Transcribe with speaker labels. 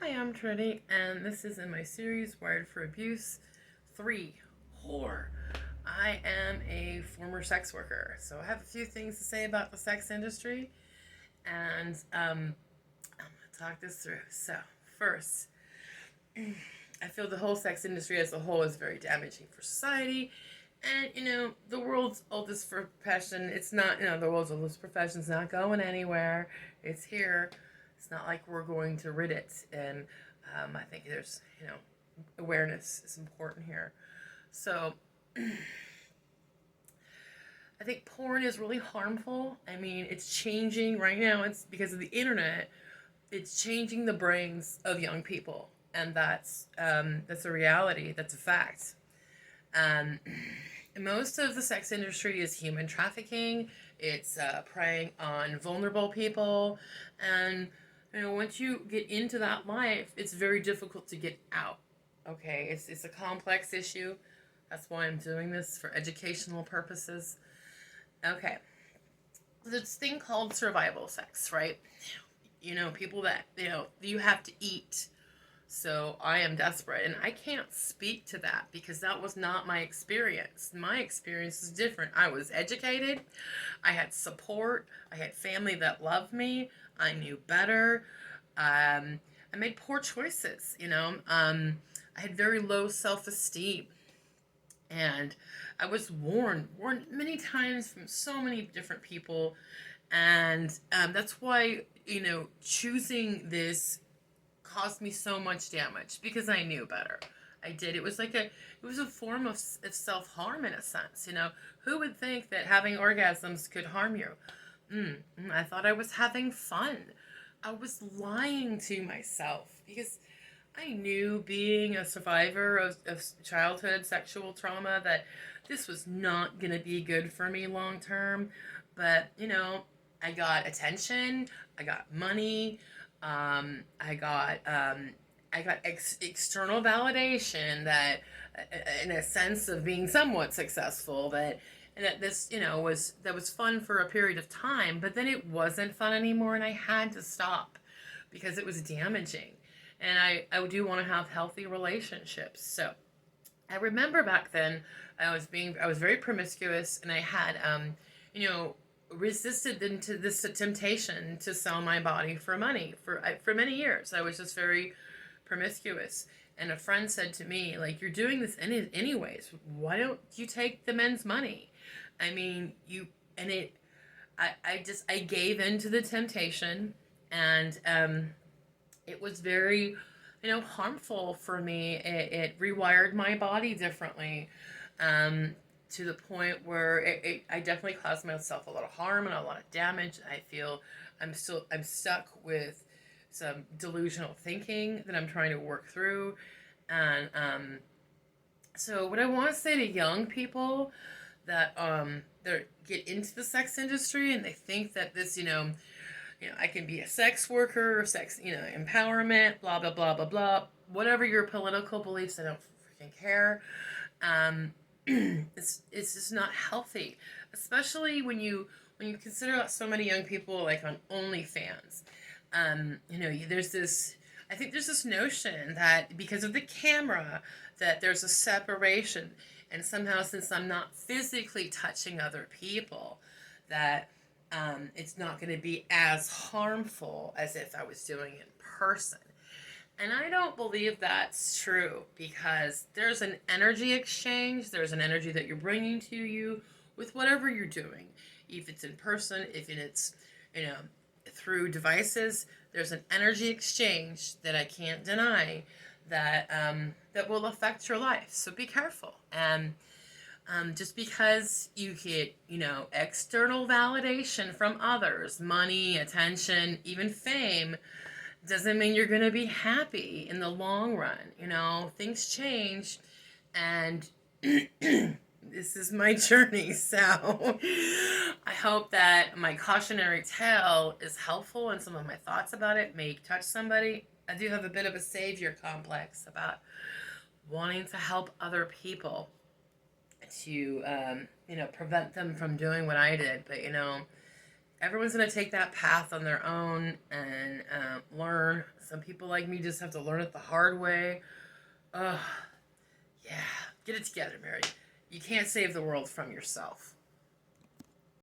Speaker 1: Hi, I'm Trinity, and this is in my series Wired for Abuse 3 Whore. I am a former sex worker, so I have a few things to say about the sex industry, and I'm going to talk this through. So, first, I feel the whole sex industry as a whole is very damaging for society. And, the world's oldest profession, it's not, the world's oldest profession's not going anywhere. It's here. It's not like we're going to rid it. And I think there's, awareness is important here. So I think porn is really harmful. I mean, it's changing right now. It's because of the internet. It's changing the brains of young people, and that's a reality. That's a fact. Um, Most of the sex industry is human trafficking. It's preying on vulnerable people, and once you get into that life, it's very difficult to get out. Okay, it's a complex issue. That's why I'm doing this for educational purposes. Okay, there's this thing called survival sex, right? People that you have to eat, so I am desperate. And I can't speak to that because that was not my experience. My experience is different. I was educated. I had support. I had family that loved me. I knew better. I made poor choices. I had very low self-esteem. And I was warned many times from so many different people. And that's why, choosing this caused me so much damage because I knew better. I did. It was a form of self-harm in a sense. Who would think that having orgasms could harm you? I thought I was having fun. I was lying to myself because I knew, being a survivor of childhood sexual trauma, that this was not going to be good for me long term. But, I got attention, I got money, I got external validation that, in a sense of being somewhat successful, that this, was fun for a period of time, but then it wasn't fun anymore, and I had to stop because it was damaging. And I do want to have healthy relationships. So I remember back then I was very promiscuous, and I had, you know, resisted into this temptation to sell my body for money for many years. I was just very promiscuous. And a friend said to me, like, you're doing this anyways. Why don't you take the men's money? I mean, and it, I gave in to the temptation, and it was very, harmful for me. It rewired my body differently, to the point where I definitely caused myself a lot of harm and a lot of damage. I feel I'm stuck with some delusional thinking that I'm trying to work through. And so what I want to say to young people that get into the sex industry, and they think that this, I can be a sex worker, or sex, empowerment, blah blah blah blah blah, whatever your political beliefs, I don't freaking care. It's just not healthy, especially when you consider so many young people, like, on OnlyFans. There's this. I think there's this notion that because of the camera, that there's a separation, and somehow, since I'm not physically touching other people, that it's not going to be as harmful as if I was doing it in person. And I don't believe that's true, because there's an energy exchange, there's an energy that you're bringing to you with whatever you're doing. If it's in person, if it's, you know, through devices, there's an energy exchange that I can't deny, that will affect your life. So be careful. And just because you get, external validation from others, money, attention, even fame, doesn't mean you're going to be happy in the long run. Things change, and this is my journey. So I hope that my cautionary tale is helpful, and some of my thoughts about it may touch somebody. I do have a bit of a savior complex about wanting to help other people to, prevent them from doing what I did. But, everyone's gonna take that path on their own and learn. Some people like me just have to learn it the hard way. Yeah, get it together, Mary. You can't save the world from yourself.